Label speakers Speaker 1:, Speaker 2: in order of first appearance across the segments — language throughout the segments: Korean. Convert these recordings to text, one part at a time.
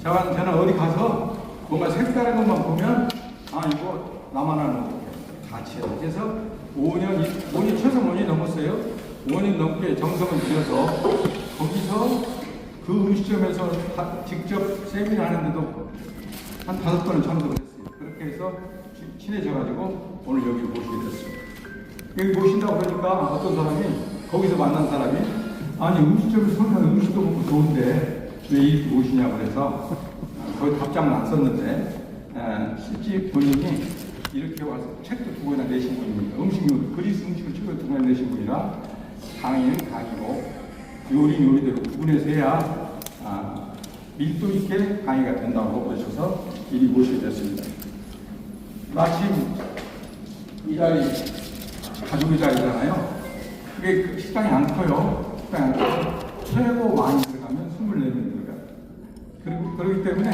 Speaker 1: 저는 어디 가서 뭔가 색다른 것만 보면 이거 나만 하는 거 같이 해요. 그래서 5년 최소 5년이 넘었어요. 5년 넘게 정성을 들여서 거기서 그 음식점에서 직접 세미나 하는데도 한 5번은 참석을 했어요. 그렇게 해서 친해져가지고 오늘 여기 모시게 됐어요. 여기 모신다고 그러니까 어떤 사람이 거기서 만난 사람이 음식점에서 성냥 음식도 먹고 좋은데 왜 이렇게 모시냐고 그래서 거의 답장은 안 썼는데 실제 본인이 이렇게 와서 책도 2권이나 내신 분입니다. 그리스 음식을 책을 2권이나 내신 분이라 강의는 강의고 요리대로 구분해서 해야 밀도 있게 강의가 된다고 그러셔서 이리 모시게 됐습니다. 마침 이 자리 가족의 자리잖아요. 그게 식당이 안 커요. 식당이 안 커요. 최고 많이 들어가면 24명 들어가요. 그렇기 때문에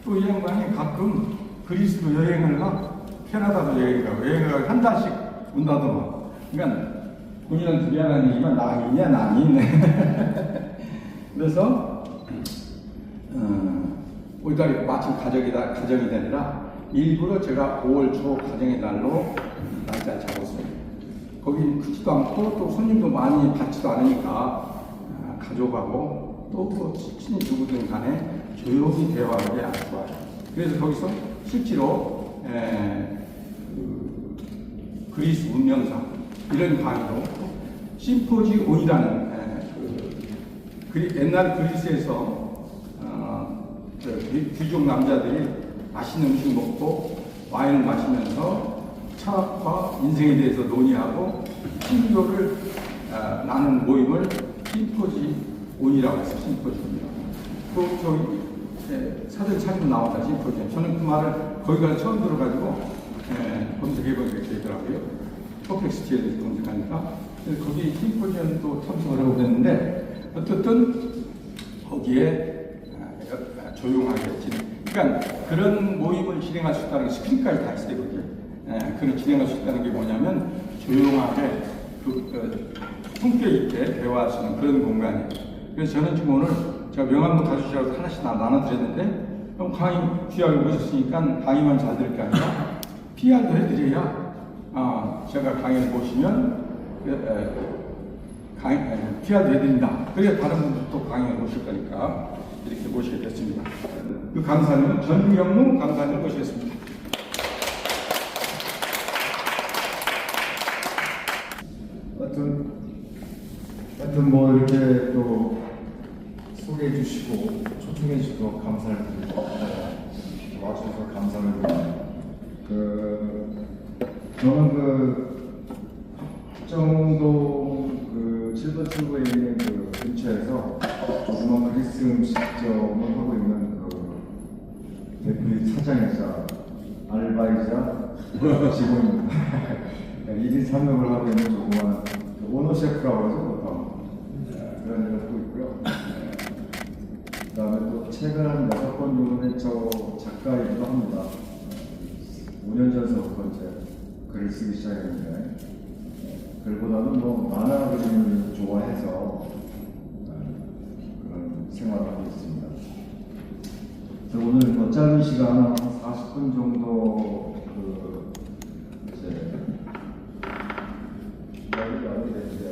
Speaker 1: 또 이 양반이 가끔 그리스도 여행을 가, 캐나다도 여행을 가고 한 달씩 온다더만. 그러니까 본인은 미안한 얘기만 남이냐 남이네. 그래서 올달이 마침 가정이 되느라 일부러 제가 5월 초 가정의 날로 날짜를 잡았어요. 거기 크지도 않고 또 손님도 많이 받지도 않으니까 가족하고 또 친인 누구든 간에 조용히 대화하는 게 아주 좋아요. 그래서 거기서 실제로 그리스 운명사 이런 강의도 심포지온이라는 옛날 그리스에서 귀족 남자들이 맛있는 음식 먹고 와인을 마시면서 철학과 인생에 대해서 논의하고 신교를 나눈 모임을 심포지온이라고 했어요. 심포지온이라고. 또 저기 사전 찾으면 나온다. 심포지온. 저는 그 말을 거기 가서 처음 들어가지고 검색해보니까 되더라고요. 퍼펙스티에 대해서 검색하니까. 그래서 거기 심포지온도 참석을 하고 그랬는데 어쨌든 거기에 조용하게 그러니까 그런 모임을 진행할 수 있다는 게 스크린까지 다 있어요. 그런 진행할 수 있다는 게 뭐냐면 조용하게 품격 있게 대화할 수 있는 그런 공간이에요. 그래서 저는 지금 오늘 제가 명함도 가주시라고 하나씩 나눠드렸는데 강의 귀하게 모셨으니까 강의만 잘 들을 게 아니라 PR도 해드려야 제가 강의를 보시면 PR도 해드린다. 그래야 다른 분들도 강의를 보실 거니까 이렇게 모시게 됐습니다. 그 강사님은 전경무 강사님을 모시겠습니다.
Speaker 2: 하여튼 뭐 이렇게 또 소개해 주시고 초청해 주셔서 감사를 드리고 와주셔서 감사를 드립니다. 저는 합정동 7번 출구에 있는 근처에서 조그만 그리스 음식점을 하고 있는 대표님 사장이자 알바이자 직원입니다. 1인 3명을 하고 있는 조그만 오너 셰프라고 해서 보통 그런 일을 하고 있고요. 그 다음에 또 책을 한 6권 정도 낸 작가이기도 합니다. 5년 전서부터 이제 글을 쓰기 시작했는데 글보다는 만화 그림을 좋아해서 그런 생활을 하고 있습니다. 그래서 오늘 짧은 시간 한 40분 정도 이제 이야기를 하게 되는데요.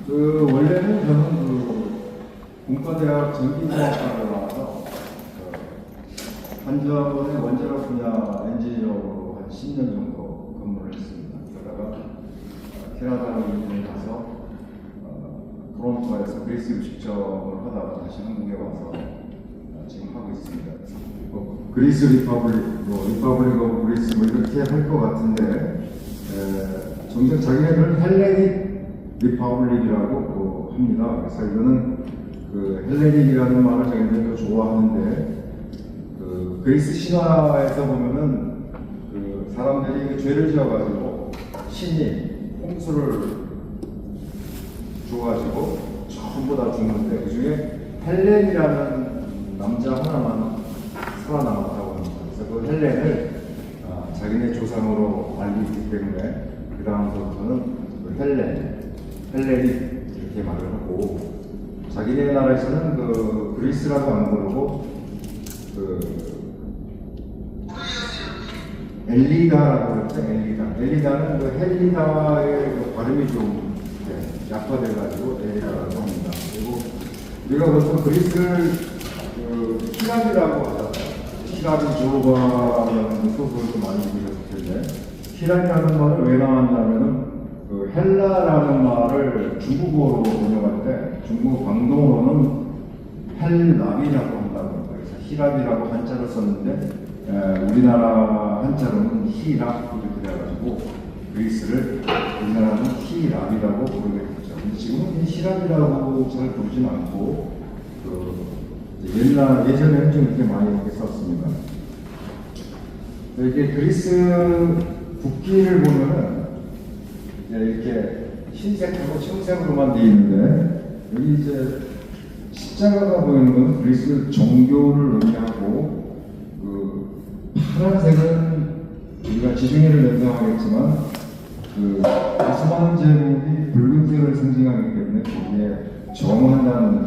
Speaker 2: 원래는 저는 공과대학 전기공학과를 나와서 한전의 원자력 분야 엔지니어로 한 10년 정도 근무를 했습니다. 그러다가 캐나다로 이민을 가서 토론토에서 그리스 음식점을 하다가 다시 한국에 와서 지금 하고 있습니다. 그리스 리퍼블릭, 리퍼블릭 오브 그리스 이렇게 할 것 같은데 정작 자기네들은 헬레닉 리퍼블릭이라고 합니다. 그래서 이거는 헬레닉이라는 말을 자기네들도 좋아하는데 그리스 신화에서 보면은 사람들이 죄를 지어가지고 신이 홍수를 줘가지고 전부 다 죽는데 그 중에 헬렌이라는 남자 하나만 살아남았다고 합니다. 그래서 그 헬렌을 자기네 조상으로 알고 있기 때문에 그 다음부터는 헬렌이 이렇게 말을 하고, 자기네 나라에서는 그 그리스라고 안 부르고 엘리다라고 그랬죠. 엘리다는 그 헬리다의 그 발음이 좀 약화돼가지고 엘리다라고 합니다. 그리고 우리가 보통 그리스를 히랍이라고 하잖아요. 히랍이 조바라는 소설도 많이 읽으셨을 텐데, 히랍이라는 말을 왜 나왔냐면은 그 헬라라는 말을 중국어로 번역할 때 중국 광동어로는 헬랍이라고 한다고. 그래서 히랍이라고 한자를 썼는데 우리나라 한자로는 히랍 이렇게 돼가지고 그리스를 우리나라는 히랍이라고 부르게 됐죠. 근데 지금은 히랍이라고 잘 부르지는 않고 예전에는 좀 이렇게 많이 이렇게 썼습니다. 이게 그리스 국기를 보면은 이렇게 흰색하고 청색으로만 되어 있는데, 여기 이제 십자가가 보이는 건 그리스 종교를 의미하고, 그 파란색은 우리가 지중해를 연상하겠지만 그 오스만 제국이 붉은색을 상징하기 때문에 거기에 저항한다는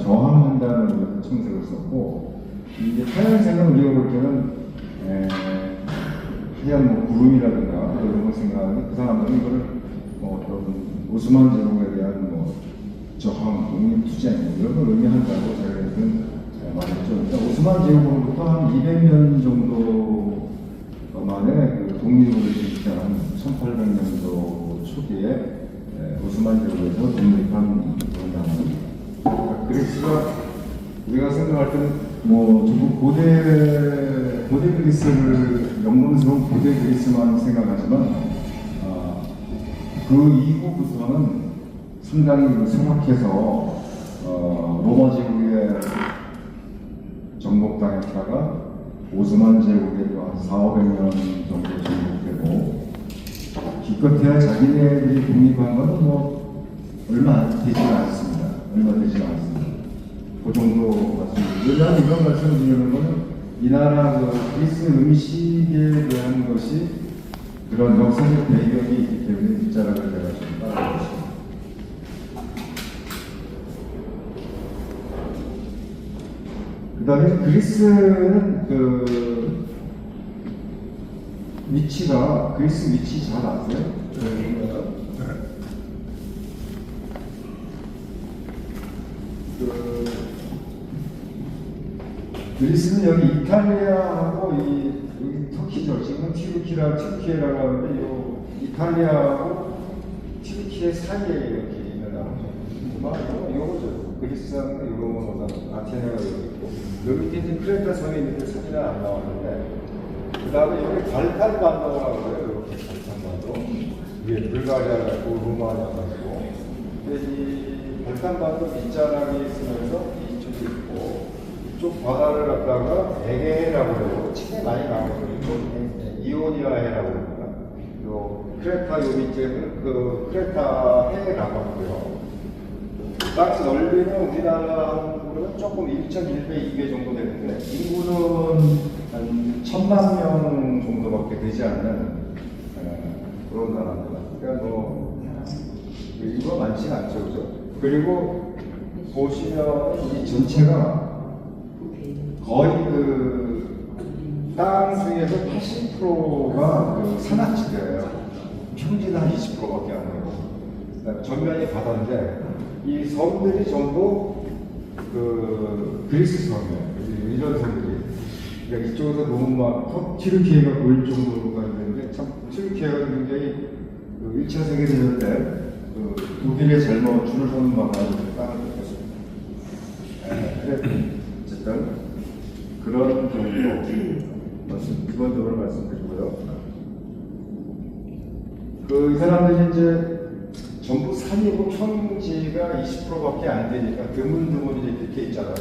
Speaker 2: 청색을 썼고, 이제 하얀색은 우리가 볼 때는 그냥 뭐 구름이라든가 이런 걸 생각하는데, 그 사람들은 이거를 어떤 오스만 제국에 대한 저항, 독립투쟁 이런 걸 의미한다고 자기들은 말했죠. 그러니까 오스만 제국으로부터 한 200년 정도 만에 그 독립을 일으켰던 1800년도 초기에 오스만 제국에서 독립한 그런 나라입니다. 그리스가 우리가 생각할 때는 전부 고대 그리스를 영광스러운 고대 그리스만 생각하지만 그 이후부터는 상당히 성악해서 로마 제국에 정복당했다가 오스만 제국에도 한 400~500년 정도 정복되고, 기껏해야 자기네들이 독립한 건 얼마 되지 않습니다. 그 정도 말씀드립니다. 왜냐하면 이런 말씀을 드리는 것은 이 나라 그리스 음식에 대한 것이 그런 역사적 배경이 있기 때문에 뒷자락을 제가 좀 따라가겠습니다. 그 다음에 그리스는 그리스 위치 잘 아세요? 그리스는 여기 이탈리아하고 여기 터키죠. 지금 튀르키예라고 하는데 이탈리아하고 튀르키예 사이에 이렇게 있는 나라죠. 이거죠. 그리스 사람은 이거보다 아테네가 여기 있고, 여기 이제 크레타 섬에 있는데 사진은 안 나왔는데, 그 다음에 여기 발칸 반도라고 그래요. 이렇게 발칸 반도. 위에 불가리아가 있고 루마니아가 있고, 근데 이 발칸 반도 밑자락이 있으면서 이쪽이 있고, 이쪽 바다를 갖다가 에게해라고 해요. 책에 많이 나오죠. 이오니아해라고 합니다. 크레타 요 밑에는 그 크레타 해라고 하고요. 땅 넓이는 우리나라하고는 조금 1.1배, 2배 정도 되는데, 인구는 한 1000만 명 정도밖에 되지 않는 그런 나라입니다. 그러니까 인구가 많지는 않죠, 그죠? 그리고 보시면 이 전체가 거의 땅 중에서 80%가 산악지대예요. 평지는 한 20%밖에 안 되고, 전면이 바다인데 이 섬들이 전부 그리스 섬이에요. 이런 섬들이. 그러니까 이쪽에서 너무 막 튀르키예가 보일 정도가 있는데, 참 튀르키예가 굉장히 1차 세계대전 때 독일에 잘못 줄을 서는 바람에 땅을 뺏겼습니다. 어쨌든 그런 정도 기본적으로 말씀드리고요. 이 사람들이 이제 전부 산이고 평지가 20%밖에 안 되니까 드문드문 이렇게 있잖아요.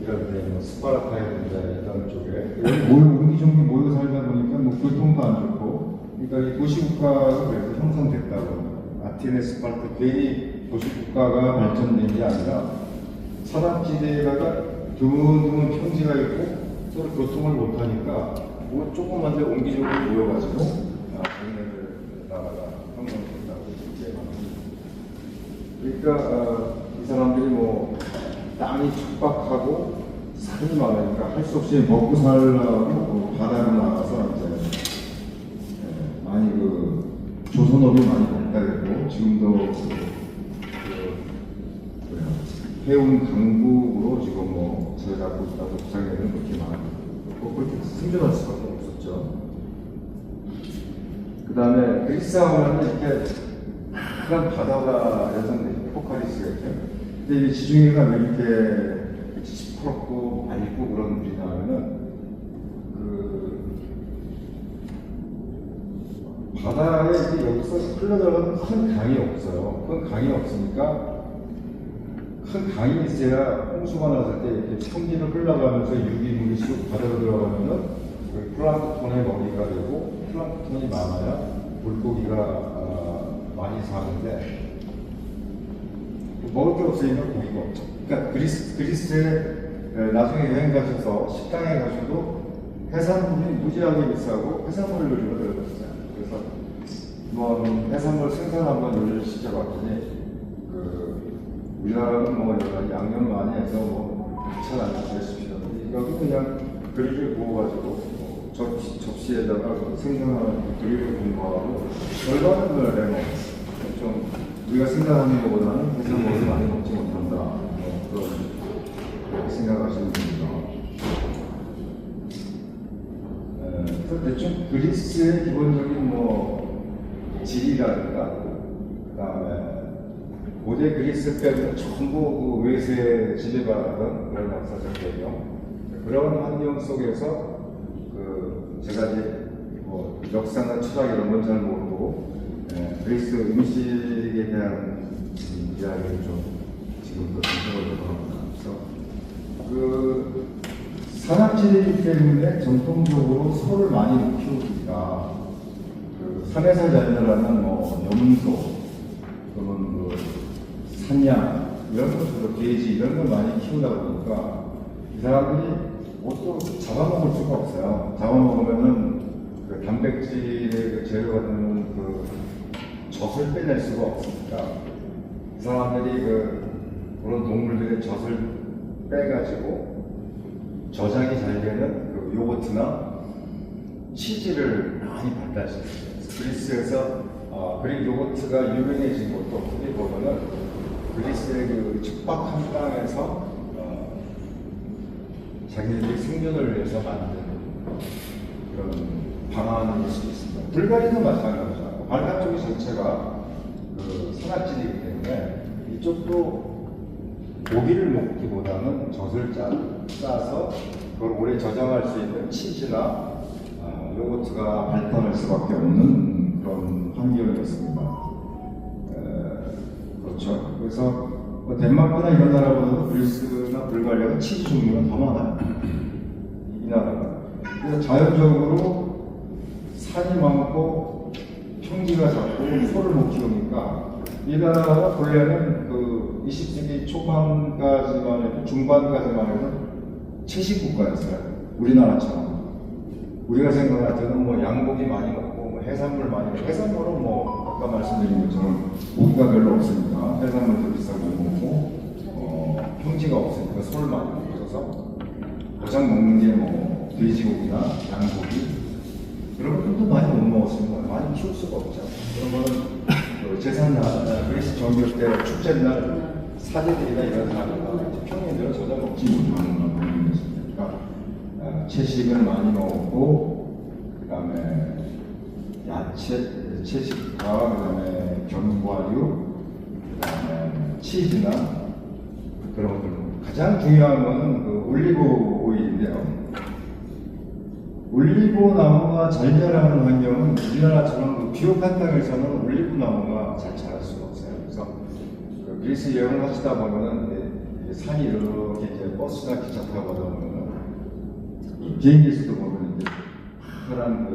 Speaker 2: 이런 데 스파르타이든지 이런 쪽에 여기 옹기종기 모여 살다 보니까 교통도 안 좋고, 그러니까 이 도시국가가 그래서 형성됐다고. 아테네, 스파르타 괜히 도시국가가 발전된 게 아니라 산악지대에다가 드문드문 평지가 있고 서로 교통을 못하니까 뭐 조금만 더 옹기종기 모여가지고 자기네들 나라가 형성된다고 이렇게 말합니다. 그러니까 이 사람들이 뭐 땅이 척박하고 산이 많으니까 할 수 없이 먹고 살려고 바다로 나가서 이제 많이 조선업이 많이 발달했고 지금도 해운 강국으로 지금 뭐 자리잡고 있다고 부상에는 그렇게 많고 그렇게 생존할 수밖에 없었죠. 그 다음에 그리스 하면 이렇게 큰 바다가 예상되죠. 포카리스가 있죠. 근데 이 지중해가 왜 이렇게 시퍼렇고 맑고 그런 물이 나면은 바다에 여기서 흘러들어가는 큰 강이 없어요. 큰 강이 없으니까 큰 강이 있어야 홍수가 났을 때 이렇게 평지를 흘러가면서 유기물이 쑥 바다로 들어가면은 플랑크톤의 먹이가 되고 플랑크톤이 많아야 물고기가 많이 사는데 먹을 게 없으니까 고기가 없죠. 그러니까 그리스에 나중에 여행 가셔서 식당에 가셔도 해산물이 무지하게 비싸고 해산물 요리가 들어갔어요. 그래서 뭐 해산물 생산 한번 요리를 시켜봤더니 우리나라는 뭐 여러 가지 양념 많이 해서 뭐 잘 안 드십시오. 여기 그냥 그릴을 구워가지고 접시에다가 생선하는 그릴을 구워하고 얼마나 걸 내먹 좀 우리가 생각하는 것보다는 해산물을 많이 먹지 못한다. 그렇게 생각하시는 분입니다. 대충 그리스의 기본적인 뭐 지리라든가 그 다음에 고대 그리스 때는 전부 외세에 지배받았던 그런 역사적 배경 그런 환경 속에서 제가 이제 뭐 역사나 철학 이런 건 잘 모르고 그리스 음식에 대한 이야기를 좀 지금부터 생각을 해보합니다. 산악지이기 때문에 전통적으로 소를 많이 못 키우니까 산에 살자라는 뭐 염소 또는 산양 이런 것들 돼지 이런 걸 많이 키우다 보니까 이 사람들이 또 잡아먹을 수가 없어요. 잡아먹으면은 단백질의 재료가 되는 젖을 빼낼 수가 없으니까 이 사람들이 그런 동물들의 젖을 빼가지고 저장이 잘 되는 요거트나 치즈를 많이 발달시켰어요. 그리스에서 그릭 요거트가 유명해진 것도 어떻게 보면은 그리스의 척박한 땅에서 자기들이 생존을 위해서 만든 그런 방안일 수 있습니다. 불가리도 마찬가지죠. 발칸 쪽 전체가 산악지이기 때문에 이쪽도 고기를 먹기보다는 젖을 짜서 그걸 오래 저장할 수 있는 치즈나 요거트가 발달할 수밖에 없는 그런 환경이었습니다. 그렇죠. 그래서 뭐 덴마크나 이런 나라보다도 그리스나 불가리아가 치즈 종류가 더 많아요. 이 나라가. 그래서 자연적으로 산이 많고 평지가 작고 소를 못 키우니까 이 나라가 본래는 20세기 초반까지만 해도 중반까지만 해도 채식 국가였어요. 우리나라처럼. 우리가 생각할 때는 뭐 양고기 많이 먹고 뭐 해산물 많이 먹고 해산물은 뭐 아까 말씀드린 것처럼 고기가 별로 없으니까 해산물도 비싸고 먹고 평지가 없으니까 소를 많이 먹어서 가장 먹는 게 뭐 돼지고기나 양고기 그런 것들도 많이 못 먹었습니다. 많이 키울 수가 없죠. 그런 거는 제삿날, 그리스 정교 때 축제날 사제들이나 이런 사람들 평민들은 전혀 먹지 못하는 그런 것이니까 채식을 많이 먹었고 그 다음에 야채, 채식과 그 다음에 견과류 그 다음에 치즈나 그런 것들 가장 중요한 거는 올리브 오일인데요. 올리브 나무가 잘 자라는 환경은 우리나라처럼 비옥한 땅에서는 올리브 나무가 잘 자랄 수가 없어요. 그래서 그리스 여행을 하시다 보면은 산이 이렇게 이제 버스나 기차 타고 가다 보면은 비행기에서도 보면 이제 파란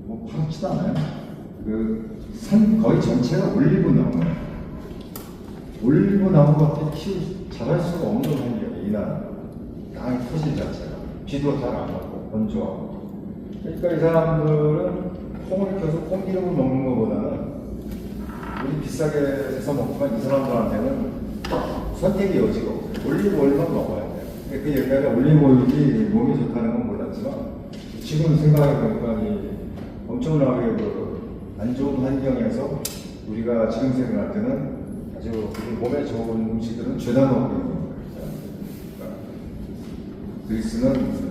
Speaker 2: 뭐 파랗지도 않아요. 산 거의 전체가 올리브 나무예요. 올리브 나무가 자랄 수가 없는 환경이에요. 이 나라 땅의 토질 자체가 비도 잘 안 오고 건조하고 그러니까 이 사람들은 콩을 켜서 콩기름을 먹는 것보다는 우리 비싸게 해서 먹지만 이 사람들한테는 선택의 여지가 없어요. 올리브오일만 먹어야 돼요. 그 옛날에 올리브오일이 몸에 좋다는 건 몰랐지만 지금 생각해보니까 이 엄청나게 안 좋은 환경에서 우리가 지금 생각할 때는 아주 우리 몸에 좋은 음식들은 죄다 먹고 있는 거예요. 그러니까 그리스는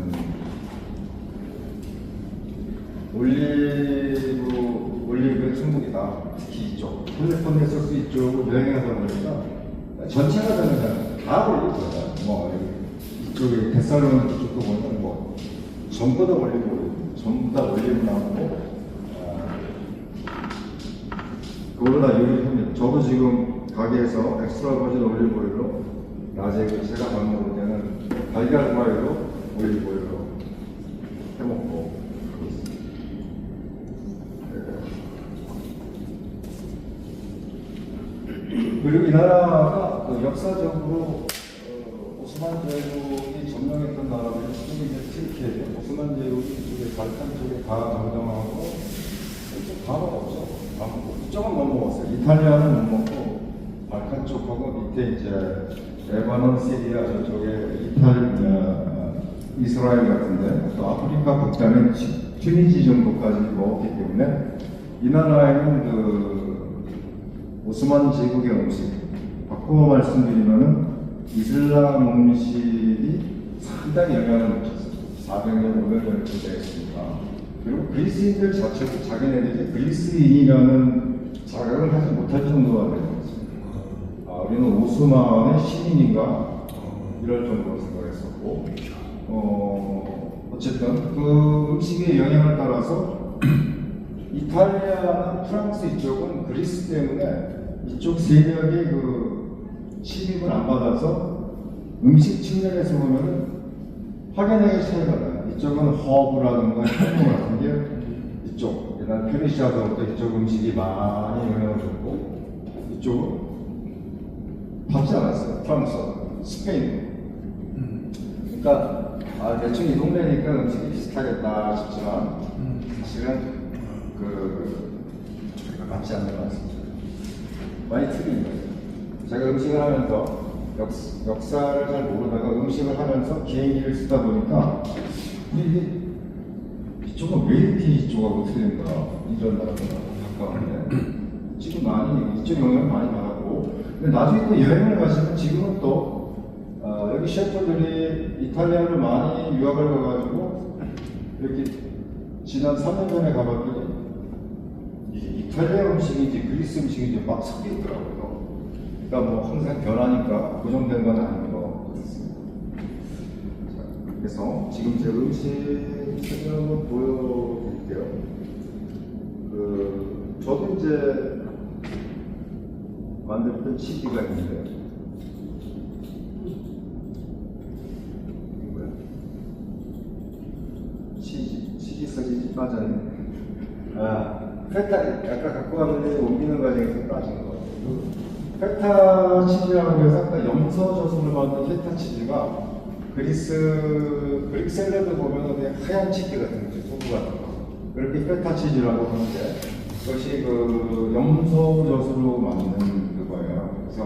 Speaker 2: 올리브의 천국이다. 특히 이쪽 캘리포니아소스 이쪽을 여행하다 보니까 전체가 저는 다 올리브거든. 뭐 이쪽에 데살로니키 쪽도 보면 뭐 전부 다 올리브, 전부 다 올리브 나오고 그거로 다 요리합니다. 저도 지금 가게에서 엑스트라 버진 올리브 오일로 낮에 제가 밥 먹을 때는 달걀 후라이로 올리브 오일로 해먹고 그러고 있습니다. 그리고 이 나라가 그 역사적으로 오스만 제국이 점령했던 나라들이 지금 이제 튀르키예요. 오스만 제국이 이쪽에 발칸 쪽에 다 점령하고 이쪽 다 먹었죠. 다 먹고 이쪽은 못 먹었어요. 이탈리아는 못 먹고 발칸 쪽하고 밑에 이제 레바논, 시리아 저쪽에 이스라엘 같은데 또 아프리카 북단의 튀니지 정도까지 먹었기 때문에 이 나라에는 그 오스만 제국의 음식 바꾸어 말씀드리면은 이슬람 음식이 상당히 영향을 미쳤어요. 400년, 500년을 존재했으니까. 그리고 그리스인들 자체도 자기네들이 그리스인이라는 자각을 하지 못할 정도가 되는 거죠. 우리는 오스만의 신인인가 이럴 정도로 생각했었고, 어쨌든 그 음식의 영향을 따라서 이탈리아나 프랑스 이쪽은 그리스 때문에 이쪽 세력의 그 침입을 안 받아서 음식 측면에서 보면은 확연하게 차이가 나요. 이쪽은 허브라든가 향료 같은 게 이쪽, 옛날 페르시아서부터 이쪽 음식이 많이 영향을 줬고 이쪽은 받지 않았어요. 프랑스, 스페인. 그러니까 대충 이 동네니까 음식이 비슷하겠다 싶지만 사실은 맞지 않는 것 같습니다. 많이 틀린 거예요. 제가 음식을 하면서 역사를 잘 모르다가 음식을 하면서 비행기를 쓰다 보니까 이게 이쪽은 왜 이렇게 이쪽하고 틀린가 이런 나라가 가까운데 지금 많이 이쪽 영향을 많이 받았고 근데 나중에 또 여행을 가시면 지금은 또 여기 셰프들이 이탈리아를 많이 유학을 가가지고 이렇게 지난 3년 전에 가봤더니 이탈리아 음식인지 그리스 음식인지 막 섞여 있더라고요. 그러니까 뭐 항상 변하니까 고정된 건 아닌 것 같습니다. 그래서 지금 제 음식 사진 한번 보여드릴게요. 저도 이제 만들었던 치즈가 있는데 이거야. 치즈 사진이 빠져있네. 페타, 아까 갖고 왔는데 옮기는 과정에서 빠진 거. 페타 치즈라고 해서 아까 염소젓으로 만든 페타 치즈가 그릭 샐러드 보면 그냥 하얀 치즈 같은 거죠. 소스 같은 거. 그렇게 페타 치즈라고 하는데 그것이 그 염소젓으로 만든 그거예요. 그래서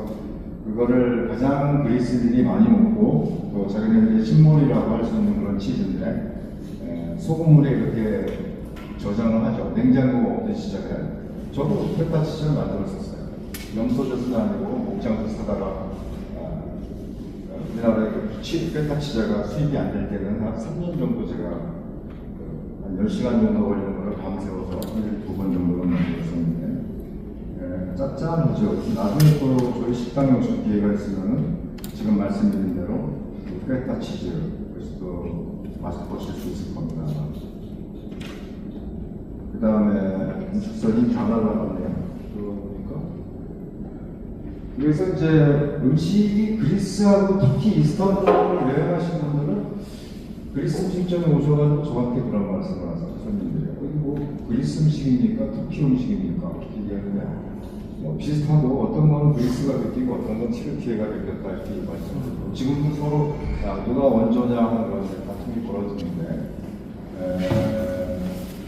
Speaker 2: 그거를 가장 그리스인들이 많이 먹고 또 자기네들이 신물이라고 할 수 있는 그런 치즈인데 소금물에 이렇게 저장을 하죠. 냉장고 없던 시절에 저도 페타 치즈를 만들었었어요. 염소젓은 아니고 목장에서 사다가 우리나라에 페타 치즈가 수입이 안 될 때는 한 3년 정도 제가 한 10시간 정도 걸리는 걸 밤새워서 1~2번 정도로 만들었었는데 짭짤하죠. 나중에 또 저희 식당에 오실 기회가 있으면은 지금 말씀드린 대로 페타 치즈 그래서 또 맛보실 수 있을 겁니다. 그 다음에 음식선이 다 날라갔네요. 보니까. 그래서 이제 음식이 그리스하고 특히 이스탄불을 여행하신 분들은 그리스 음식점에 오셔가지고 저한테 그런 말씀을 하세요. 손님들이. 이게 뭐 그리스 음식입니까? 터키 음식입니까? 이렇게 얘기하는데 뭐 비슷하고 어떤 건 그리스가 느끼고 어떤 건 튀르키예가 느꼈다 이렇게 말씀드리고 지금도 서로 누가 원조냐 하는 그런 다툼이 벌어지는데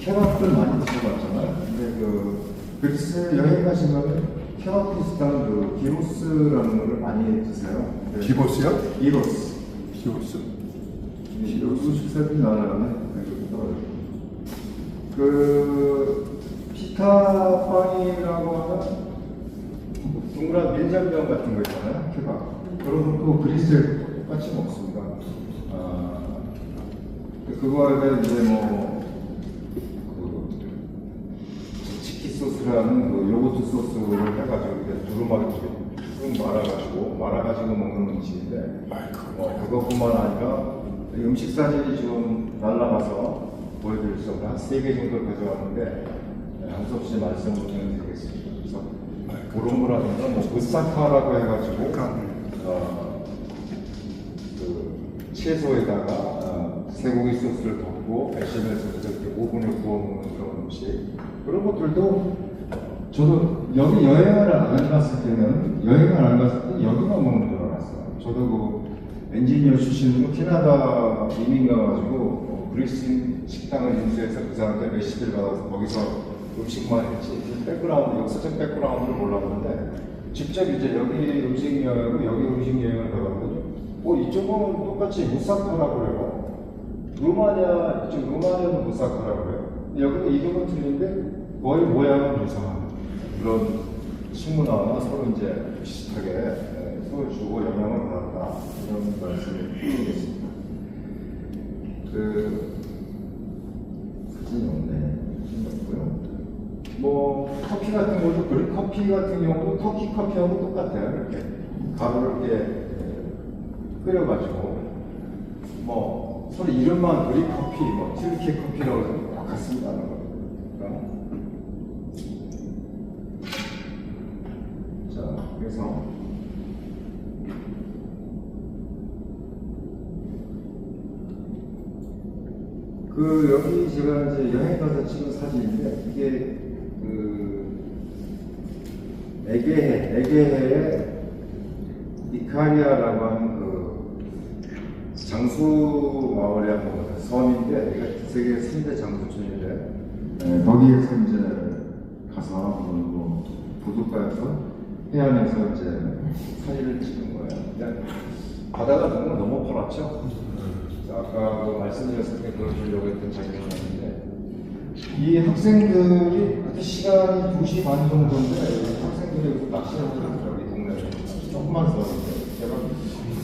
Speaker 2: 케밥들 많이 드셔봤잖아요. 근데 그 그리스 여행 가시면 케밥 비슷한 그 기로스라는 거를 많이 드세요.
Speaker 3: 기보스요?
Speaker 2: 기로스.
Speaker 3: 기보스.
Speaker 2: 기로스 식사들이 나가네. 그 피타 빵이라고 하는 동그란 밀전병 같은 거 있잖아요. 케밥. 그런 거 그리스에 똑같이 먹습니다. 그거에 이제 뭐 치키 소스라는 그 요거트 소스를 해가지고 이렇게 두루마기 쭉 말아가지고 먹는 음식인데 그것뿐만 아니라 음식 사진이 지금 날라가서 보여드릴 수 없는 한 3개 정도 가져왔는데 한 수 없이 말씀을 드리겠습니다. 그래서 그런 거라든가 뭐 무사카라고 해가지고 그 채소에다가 쇠고기 소스를 덮고 베시멜 소스를 이렇게 오븐에 구워 먹는 그런 음식 그런 것들도 저도 여기 여행을 안 갔을 때는 여기만 먹는 줄 알았어요. 저도 그 엔지니어 출신으로 캐나다 이민 가가지고 그리스 식당을 인수해서 그 사람들 레시피를 받아서 거기서 음식만 했지 백그라운드 역사적 백그라운드를 몰랐는데 직접 이제 여기 음식 여행하고 여기 음식 여행을 가봤더니 이쪽은 똑같이 무사카라고 그래요. 루마니아도 무사카라고 그래요. 여기는 이름은 틀린데 거의 모양은 유사한 그런 식문화가 서로 이제 비슷하게 서로 주고 영향을 받았다 이런 말씀을 드리겠습니다. 그 사진이 없네. 없고요. 뭐 커피 같은 것도 그리고 커피 같은 경우도 터키 커피하고 똑같아요. 이렇게 가루를 이렇게 끓여가지고 뭐 서로 이름만 그릭 커피, 뭐 튀르키 커피라고 해서 똑같습니다. 자, 그래서 여기 제가 이제 여행 가서 찍은 사진인데 이게 에게해의 이카리아라고 하는 장수 마을의 한 섬인데 세계 3대 장수촌인데 거기에서 이제 가서 뭐 부둣가에서 해안에서 이제 사진을 찍은 거예요. 근데 바다가 너무 파랗죠. 아까 말씀드렸을 때 보여주려고 했던 장면이었는데 이 학생들이 그때 시간이 2시 반 정도인데 학생들이 낚시를 하더라고요. 이 동네에 조금만 더는데 제가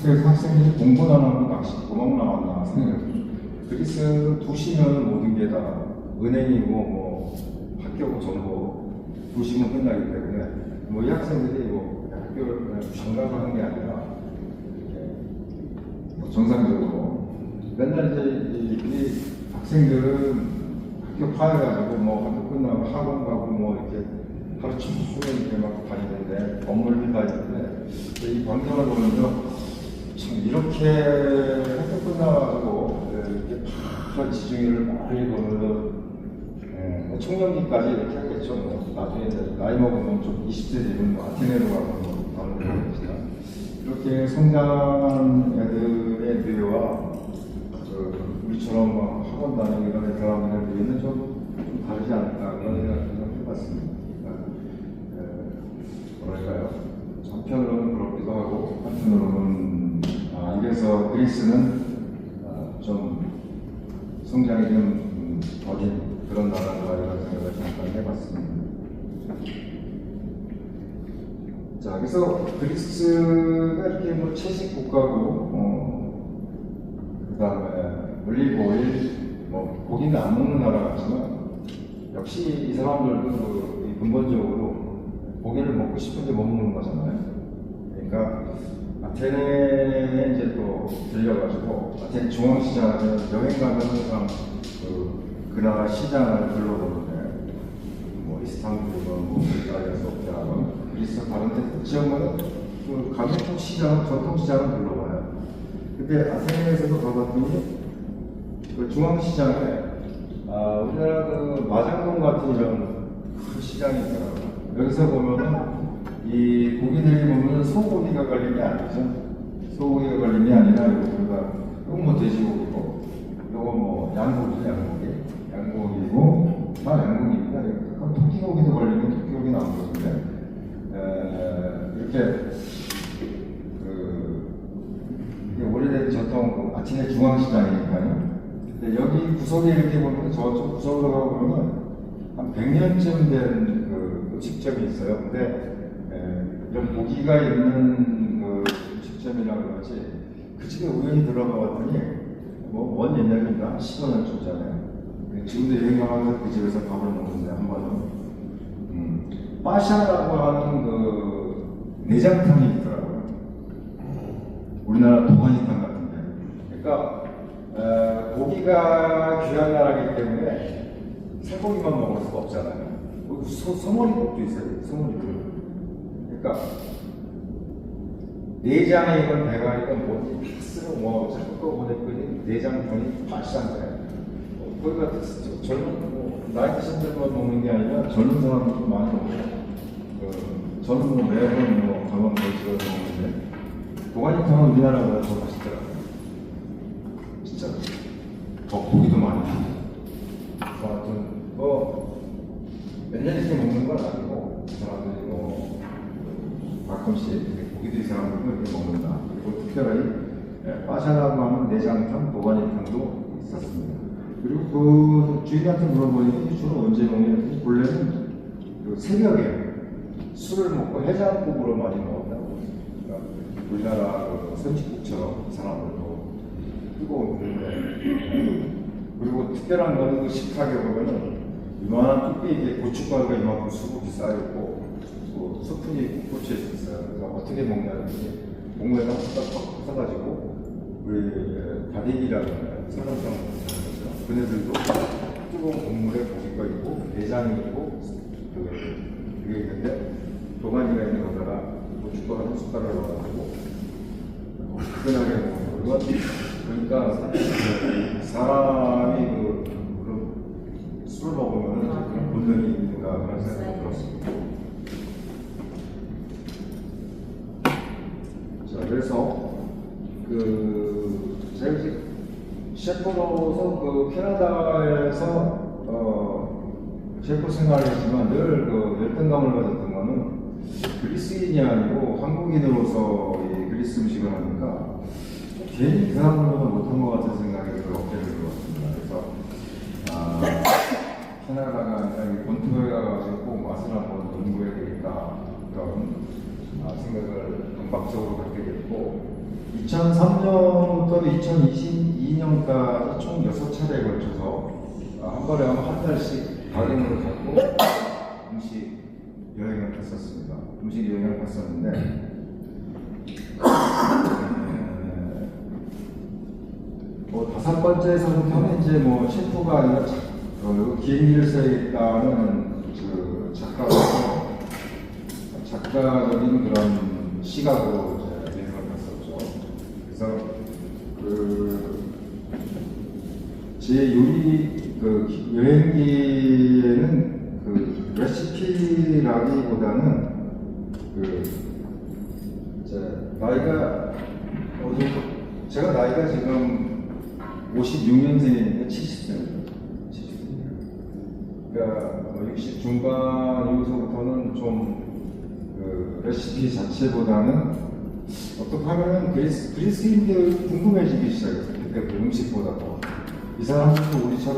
Speaker 2: 그래서 학생들이 공부 안 하고 낚시 도망 나왔나 생각했죠. 그리스 2시면 모든 게 다 은행이고 뭐 학교고 전부 2시면 끝나기 때문에 뭐 이 학생들이 뭐 학교를 그냥 장가를 하는 게 아니라 이렇게 뭐 정상적으로 맨날 이제 이 학생들은 학교 파해가지고 뭐 학교 끝나고 학원 가고 뭐 이렇게 하루 종일 이렇게 막 다니는데 업무를 다니는데 이 광경을 보면서 참 이렇게 학교 끝나가지고 이렇게 파란 지중해를 많이 보면서 청년기까지 이렇게 하겠죠. 뭐 나중에 이제 나이 먹으면 좀 20대 되면 뭐 아테네로 가고 뭐 다른 데로 갑시다. 이렇게 성장한 애들의 뇌와 우리처럼 막 학원 다니고 이런 사람들의 뇌는 좀 다르지 않을까 그런 생각을 해봤습니다. 뭐랄까요? 한편으로는 그렇기도 하고 한편으로는 이래서 그리스는 좀 성장이 좀 더딘 그런 나라인가 이런 생각을 잠깐 해봤습니다. 자, 그래서 그리스가 이렇게 뭐 채식 국가고, 그 다음에 올리브 오일, 뭐 고기는 안 먹는 나라 같지만 역시 이 사람들도 근본적으로 고기를 먹고 싶은데 못 먹는 거잖아요. 그러니까 아테네에 이제 또 들려가지고 아테네 중앙시장에 여행 가면 항상 그 나라 시장을 둘러보는데 뭐 이스탄불이건 뭐 이탈리아 소피아건 그리스 다른 데 지역마다 그 가격통 시장, 전통시장을 둘러봐요. 근데 아테네에서도 가봤더니 그 중앙시장에 우리나라 그 마장동 같은 이런 큰 시장이 있더라고요. 여기서 보면은 이 고기들이 보면 소고기가 걸린 게 아니죠. 소고기가 걸린 게 아니라 이거 뭐 돼지고기고, 이거 뭐 양고기고, 다 양고기입니다. 그럼 토끼고기도 걸리면 토끼고기 나오거든요. 이렇게 이게 오래된 전통 아침에 중앙시장이니까요. 근데 여기 구석에 이렇게 보면 저쪽 구석으로 가고 그러면 한 100년쯤 된 그 음식점이 있어요. 근데 이런 고기가 있는 그 음식점이라고 그러지 그 집에 우연히 들어가 봤더니 먼 옛날입니다. 15년 전에 지금도 여행 가면서 그 집에서 밥을 먹는데 한 번은 빠샤라고 하는 그 내장탕이 있더라고요. 우리나라 도가니탕 같은데. 그러니까 고기가 귀한 나라이기 때문에 살코기만 먹을 수가 없잖아요. 소머리국도 있어요. 소머리국. 그러니까 내장이건 배가이건 뭐지 다 쓸어 모아서 섞어보냈더니 내장편이 빠샤인데 거기가 젊은 나이 드신 분만 먹는 게 아니라 젊은 사람들도 많이 먹어요. 저는 매번 가만 걸치고 먹는데 도가니탕은 우리나라보다 더 맛있더라고요. 진짜 더 고기도 많이 나고. 아무튼 몇 년 이상 먹는 건 아니고 사람들이 가끔씩 고기도 이상한 걸 이렇게 먹는다. 그리고 특별히 빠샤라고 하는 내장탕, 도가니탕도 있었습니다. 그리고 그 주인한테 물어보니까 주로 언제 먹냐면 본래는 그 새벽에 술을 먹고 해장국으로 많이 먹었다고. 그러니까 우리나라 선지국처럼 사람들도 뜨거운 물에 그리고 특별한 거는 그 식탁에 보면은 이만한 뚝배기에 고춧가루가 이만큼 수북이 쌓여있고 또 스푼이 꽂혀 있었어요. 그래서 어떻게 먹냐면 목에다 딱 써가지고 우리 다대기라는 사람처럼 그네들도 뜨거운 국물에 고기가 있고 내장이 있고 그게 있는데 도가니가 있는 거다가 고춧가루 한 숟가락을 넣어가지고 뜨끈하게 먹는 거. 그러니까 사람이 술 먹으면 그런 본능이 있는가 그런 생각이 들었습니다. 자, 그래서 제가 이제 셰프로서 캐나다에서 셰프 생활을 했지만 늘 열등감을 가졌던 거는 그리스인이 아니고 한국인으로서 이 그리스 음식을 하니까 괜히 그 사람들보다 못한 것 같은 생각이 어깨를 들었습니다. 그래서 캐나다가 아니라 본토에 가가지고 꼭 맛을 한번 연구해야 되겠다 그런 생각을 강박적으로 갖게 됐고 2003년부터 2022년까지 총 6차례에 걸쳐서 한 번에 한 달씩 가정을 갖고 음식 여행을 갔었습니다. 음식 여행을 갔었는데 다섯 번째에서부터는 이제 셰프가 아니라 비행기를 써야겠다는 작가적인 그런 시각으로 이제 여행을 갔었죠. 그래서 제 요리 여행기에는 레시피라기보다는 제가 나이가 지금 56년생이니까 70세입니다. 그러니까 60 중반 이후서부터는 좀 레시피 자체보다는 어떻게 하면 그리스인들 궁금해지기 시작했어요. 그때 음식보다 더. 이 사람들도 우리처럼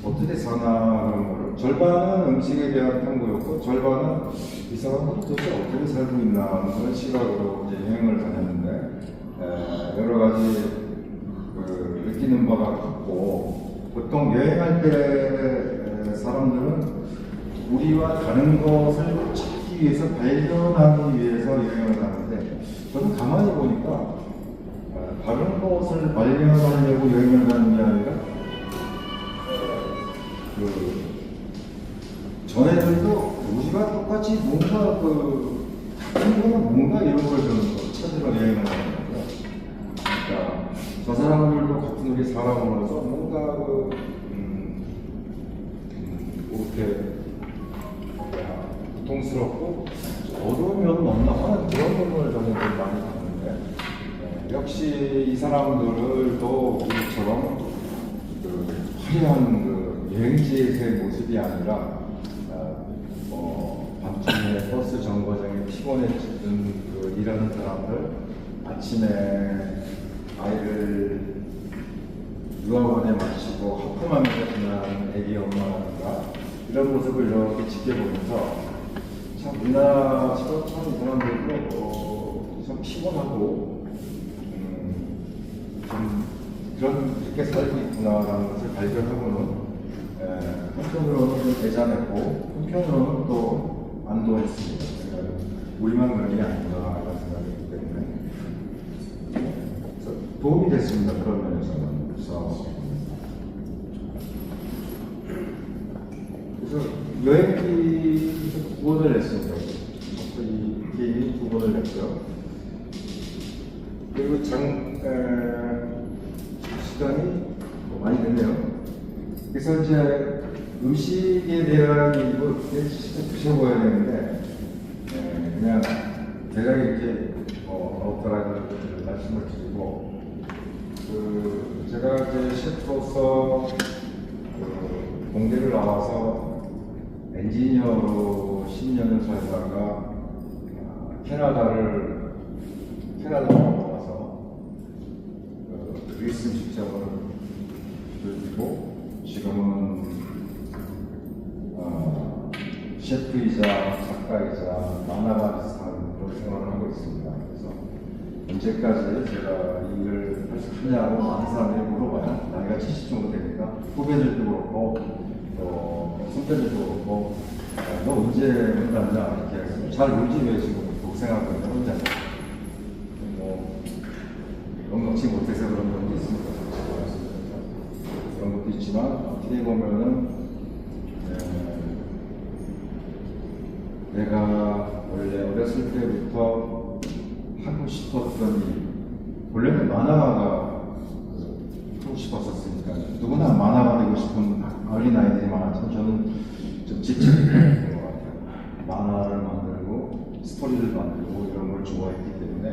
Speaker 2: 어떻게 사나 그런 거를. 절반은 음식에 대한 탐구였고, 절반은 이 사람은 도대체 어떻게 살고 있나 그런 시각으로 이제 여행을 다녔는데, 여러 가지 느끼는 바가 같고, 보통 여행할 때 사람들은 우리와 다른 것을 찾기 위해서 발견하기 위해서 여행을 가는데, 저는 가만히 보니까 다른 것을 발견하려고 여행을 가는 게 아니라 전에들도 우리가 똑같이 뭔가 같은 거는 뭔가 이런 걸 좀 찾으러 여행을 하는 거예요. 그러니까 저 사람들도 같은 우리 살아오면서 뭔가 이렇게 고통스럽고 어려운 면은 없나 하는 그런 부분을 저는 좀 많이 봤는데 역시 이 사람들도 우리처럼 화려한 여행지에서의 모습이 아니라 밤중에 버스 정거장에 피곤해 죽는 그 일하는 사람들, 아침에 아이를 유아원에 마치고 하품하면서 지나가는 애기 엄마라든가 이런 모습을 이렇게 지켜보면서 참 우리나라 참 사람들도 참 피곤하고 좀 이렇게 살고 있구나라는 것을 발견하고는 한편으로는 좀 애잔했고 한편으로는 또 안도했습니다. 우리만 그런 게 아닌가라는 생각이기 때문에 그래서 도움이 됐습니다. 그런 면에서는. 그래서 여행기 9권을 냈습니다. 이 게임이 2권을 냈고요. 그리고 시간이 많이 됐네요. 그래서 이제 음식에 대한 이거 진짜 드셔보아야 되는데 그냥 대략 이렇게 어떠라는 말씀을 드리고 제가 이제 셰프로서 공대를 나와서 엔지니어로 10년을 살다가 캐나다로 와서 그리스 직장을 들고 지금은 셰프이자 작가이자 만화가이사 그런 생활을 하고 있습니다. 그래서 언제까지 제가 이 일을 할 수 있냐고 많은 사람들이 물어봐요. 나이가 70 정도 되니까 후배들도 그렇고 또 선배들도 그렇고 너 언제 혼자냐 이렇게 해서 잘 울지 왜 지금 독생하고 있는 혼자서 뭐 넉넉지 못해서 그런 것도 있습니다. 그런 것도 있지만 어떻게 보면은 내가 원래 어렸을 때부터 하고 싶었던 일, 원래는 만화가가 하고 싶었었으니까 누구나 만화가 되고 싶은 어린아이들이 많았지만 저는 좀 집착이 되는 것 같아요. 만화를 만들고 스토리를 만들고 이런 걸 좋아했기 때문에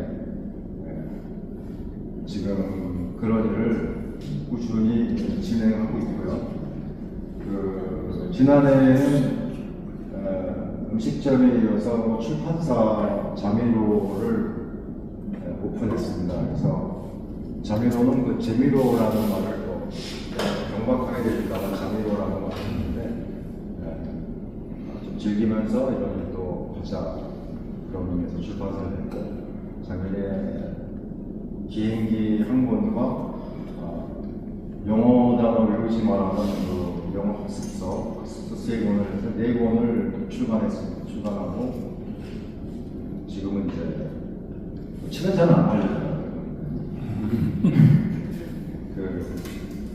Speaker 2: 지금 그런 일을 꾸준히 진행하고 있고요. 지난해에는 음식점에 이어서 출판사 자미로를 오픈했습니다. 그래서 자미로는 그 재미로라는 말을 또 경박하게 되기다가 자미로라는 말을 했는데 좀 즐기면서 이런 일도 하자 그런 의미에서 출판사를 했고 작년에 비행기 한 권과 영어 단어 외우지 말라는 그 영어 학습서 3권을 해서 4권을 출간했습니다. 출간하고 지금은 이제 책은 잘 안 팔려요.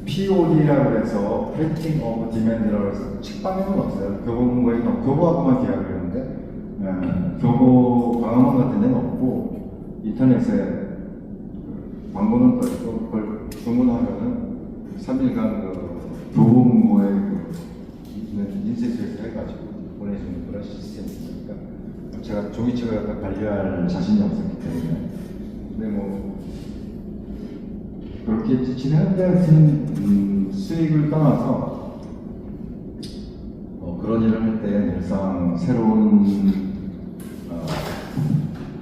Speaker 2: POD라고 해서 Printing of Demand라고 해서 책방에는 없어요. 교보문고에는 교보하고만 계약을 했는데 교보 광화문 같은 데는 없고 인터넷에 광고는 떠 있고 그걸 주문하면은 3일간 교보문고에 인쇄소에서 해가지고 보내주는 그런 시스템이 있으니까 제가 종이책을 갖다 관리할 자신이 없었기 때문에 근데 뭐 그렇게 진행할 때 같은 수익을 떠나서 그런 일을 할 때 늘상 새로운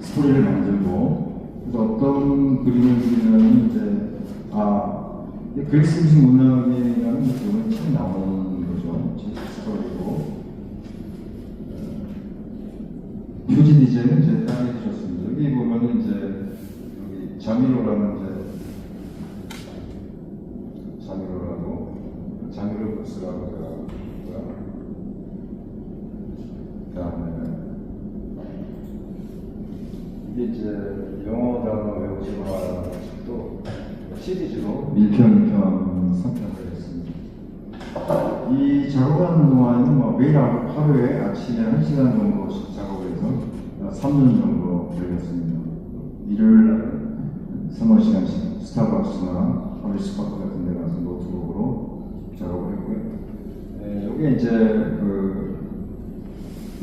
Speaker 2: 스토리를 만들고 또 어떤 그림을 그리면 이제 그리스 음식 문학이라는 느낌은 참 나오는 거죠. 진짜 스토리고 표지 디자인은 이제 따로 해주셨습니다. 여기 보면은 이제 여기 자미로라는 자미로 부스라고 제가 있고요. 그 다음에 이게 이제 영어 단어 외우지 마라는 것도 시리즈로 밀편, 3편을 했습니다. 이 작업하는 동안은 뭐 매일 하루에 아침에 1시간 정도 작업을 해서 3년 정도 걸렸습니다. 일요일 날 3-4시간씩 스타벅스나 허리스 커피 같은 데 가서 노트북으로 작업을 했고요. 여기 이제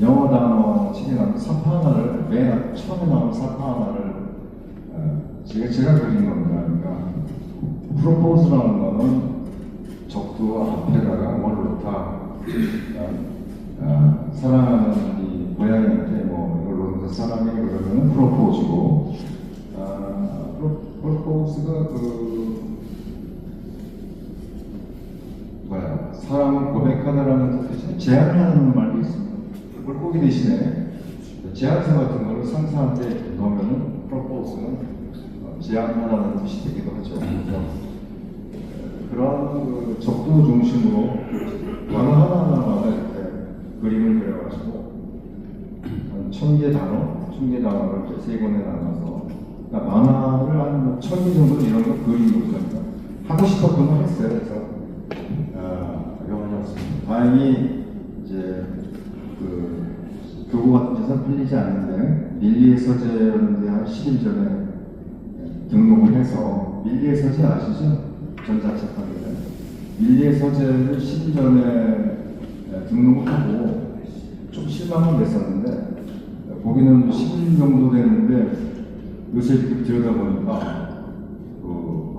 Speaker 2: 영어 단어 책에 나온 사파 하나를 맨 처음에 나온 사파 하나를 제가 그린 겁니다. 그러니까 프로포즈라는 거는 적두와 앞에다가 원을 좋다. 사랑하는 이 고양이한테 뭐 이걸로 해서 사랑해 그러면 프로포즈고, 프로포즈가 사랑을 고백하다라는 뜻이 제안하는 말도 있습니다. 물고기 대신에 제안서 같은 거를 상사한테 넣으면은 프로포즈는 제안하라는 뜻이 되기도 하죠. 그래서 그런 적도 중심으로 단어 하나하나마다 이렇게 그림을 그려가지고 한 1000개 단어를 이제 세 권에 나눠서, 그러니까 만화를 한 1000개 정도 이런 거 그린 거죠. 그러니까 하고 싶었던 거 했어요. 그래서 영원이었습니다. 다행히 이제 교구 같은 데서 풀리지 않는데 밀리의 서재였는데 한 10일 전에 등록을 해서, 밀리의 서재 아시죠? 전자책방인데 밀리의 서재를 10일 전에 등록을 하고 좀 실망은 됐었는데, 거기는 10일 정도 됐는데 요새 이렇게 들여다보니까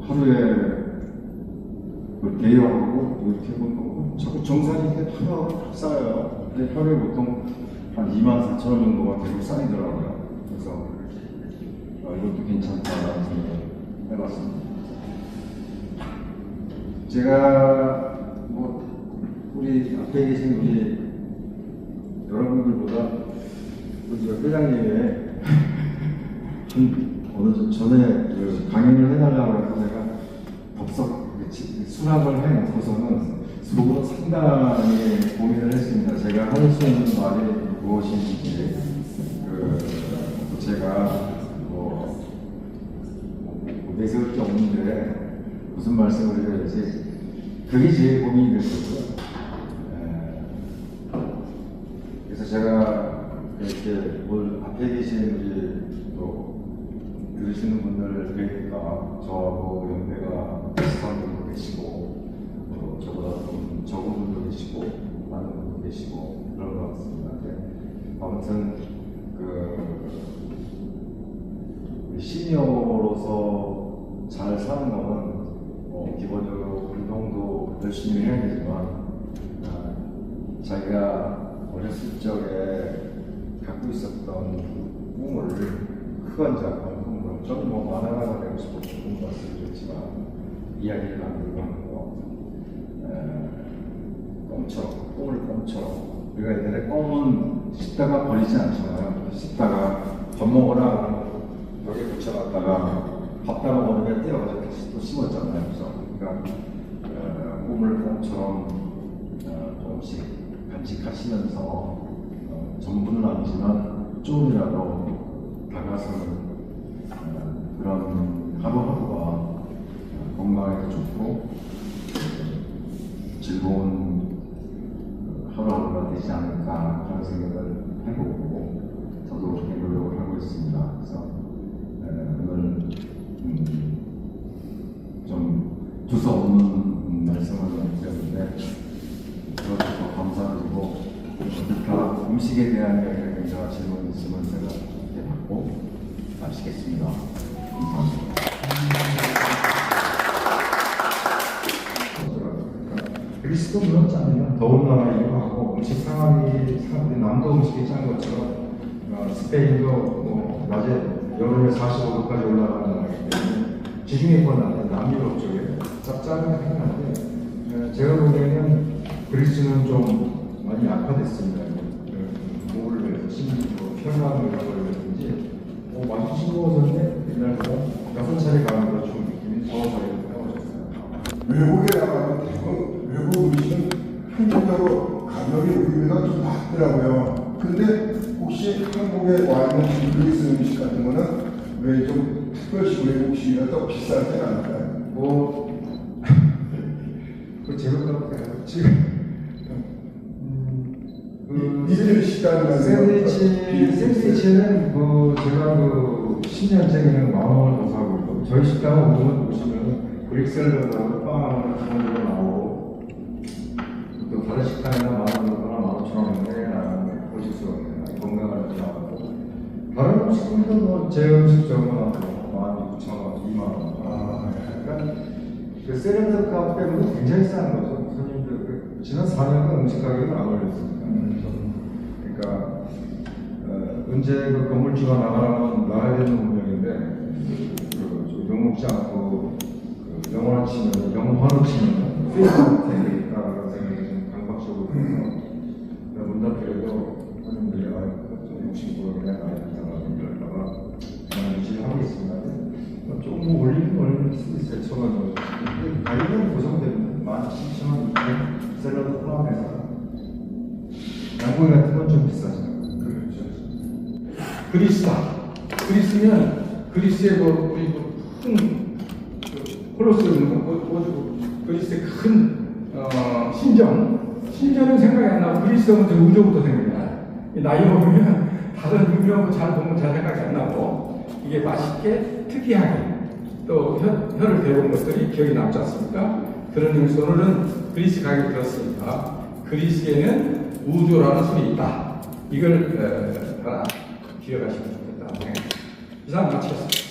Speaker 2: 하루에 대여하고 이렇게 보면 자꾸 정산이 이렇게 팍 쌓여요. 근데 하루에 보통 한 24,000원 정도가 계속 쌓이더라고요. 그래서 이것도 괜찮다라는 생각을 해봤습니다. 제가 뭐 우리 앞에 계신 우리 여러분들보다 우리 회장님의 어느 전에 강연을 해달라고 해서 제가 법석 수락을 해놓고서는 속으로 상당히 고민을 했습니다. 제가 할 수 있는 말이 무엇인지, 제가 내세울 게 없는데 무슨 말씀을 드려야지, 그게 제일 고민이 됐었고요. 그래서 제가 이렇게 앞에 계신 우리 또 들으시는 분들을 뵈니까 저하고 연배가 비슷한 분도 계시고, 저보다 좀 적은 분도 계시고, 많은 분도 계시고, 그런 것 같습니다. 아무튼, 시니어로서 잘 사는 거는 기본적으로 운동도 열심히 해야 되지만, 자기가 어렸을 적에 갖고 있었던 꿈을, 크건 작건 꿈을, 저는 만화가가 되고 싶었던 꿈 말씀드렸지만, 이야기를 만들고 하는 거, 꿈을 꿈처럼. 우리가 옛날에 꿈은 씹다가 버리지 않잖아요. 씹다가 밥 먹으라 벽에 붙여놨다가 밥 다 먹으면 떼어가지고 또 심었잖아요. 그러니까 꿈을 꿈처럼 조금씩 간직하시면서 전부는 아니지만 조금이라도 다가서는 그런 하루하루가 건강에도 좋고 즐거운 하루하루가 되지 않을까 그런 생각을 해보고 저도 그렇게 노력을 하고 있습니다. 그래서 오늘 좀 두서없는 말씀을 드렸는데 저도 감사드리고, 그러니까 음식에 대한 이야기가 질문 있으면 제가 이렇게 받고 마치겠습니다. 감사합니다. 그리스도 그렇잖아요. 더운 나라이기도 하고 음식 상황이 남도 음식이 짠 것처럼 스페인도 뭐 낮에 여름에 45도까지 올라가는 나라이기 때문에 지중해권 남유럽 쪽에 짭짤하긴 한데, 제가 보기에는 그리스는 좀 많이 악화됐습니다. 뭐를 위해서 평화를 이런 걸 위해서인지 많이 싱거워졌는데 옛날보다 6차례 가는 걸 좀 느낌이 더워져요.
Speaker 3: 외국에 나가면 대부분 외국 음식은 평균적으로 가격이 우리보다 좀 낮더라고요. 근데 혹시 한국에 와 있는 그리스 음식 같은 거는 왜 좀 특별시 외국식이라 더 비쌀 때가 아닐까요?
Speaker 2: 그 제가 지금
Speaker 3: 니들 식당이나
Speaker 2: 샌드위치는 제가 10년째 그냥 마음을 더 사고 있고, 저희 식당은 오늘 보시면 브릭셀러하고 빵 그런 거 나오고, 또 다른 식당이나 10,000원, 15,000원에 보실 수가 있네요. 건강하게 나오고, 다른 음식들도 제 음식 정도 12,000원, 20,000원. 그러니까 그 샐러드 값 때문에 굉장히 싼 거죠. 손님들 지난 4년간 음식 가격은 안 올렸습니다. 그러니까 언제 그 건물주가 나가라면 나가야 되는 운명인데 그 영국지 않고 그 영화로 치면 페이스북 되겠다라는 생각이 좀 강박적으로 들어서 문 닫더라도 손님들이 좀 욕심으로 그냥 나가는 이럴까봐 그냥 유지를 하고 있습니다. 조금 올릴 수 있어요. 처음에 가격은 고정됩니다. 17,000원 샐러드 포함해서 양고기 같은 건 좀 비싸죠.
Speaker 1: 그리스다. 그리스면 그리스의 우리 큰 콜로세움 그리스의 큰 신전은 생각이 안 나고 그리스하면 우주부터 생각이 나요. 나이 먹으면 다른 유명한 거 잘 보면 잘 생각이 안 나고 이게 맛있게 특이하게 또 혀를 대본 것들이 기억이 남지 않습니까? 그런 의미에서 오늘은 그리스 가격이 들었으니까 그리스에는 우주라는 소리 있다. 이걸 하나 기억하시면 좋겠다. 이상 마치겠습니다.